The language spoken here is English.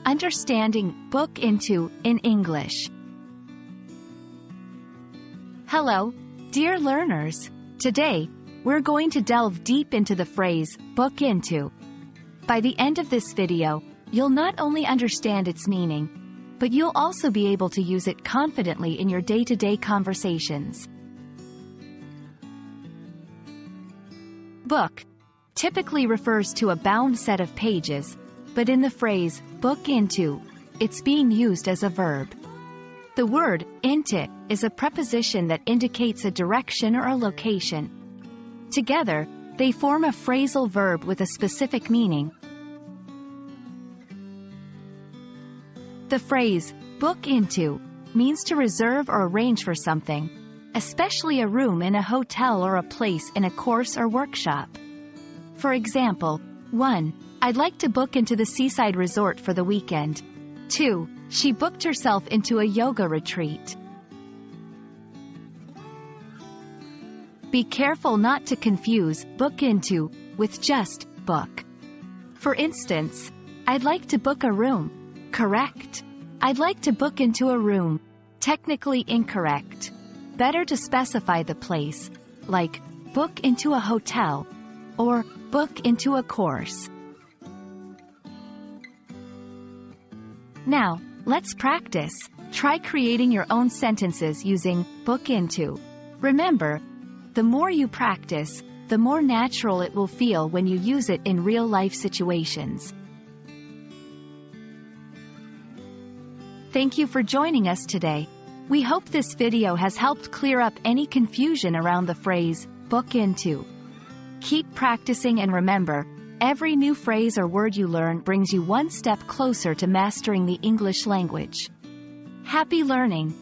Understanding book into in English. Hello, dear learners. Today, we're going to delve deep into the phrase book into. By the end of this video, you'll not only understand its meaning, but you'll also be able to use it confidently in your day-to-day conversations. Book typically refers to a bound set of pages, but in the phrase book into, it's being used as a verb. The word into is a preposition that indicates a direction or a location. Together, they form a phrasal verb with a specific meaning. The phrase book into means to reserve or arrange for something, especially a room in a hotel or a place in a course or workshop. For example, 1. I'd like to book into the seaside resort for the weekend. 2. She booked herself into a yoga retreat. Be careful not to confuse book into with just book. For instance, I'd like to book a room. Correct. I'd like to book into a room. Technically incorrect. Better to specify the place, like book into a hotel or book into a course. Now, let's practice. Try creating your own sentences using book into. Remember, the more you practice, the more natural it will feel when you use it in real-life situations. Thank you for joining us today. We hope this video has helped clear up any confusion around the phrase book into. Keep practicing and remember, every new phrase or word you learn brings you one step closer to mastering the English language. Happy learning!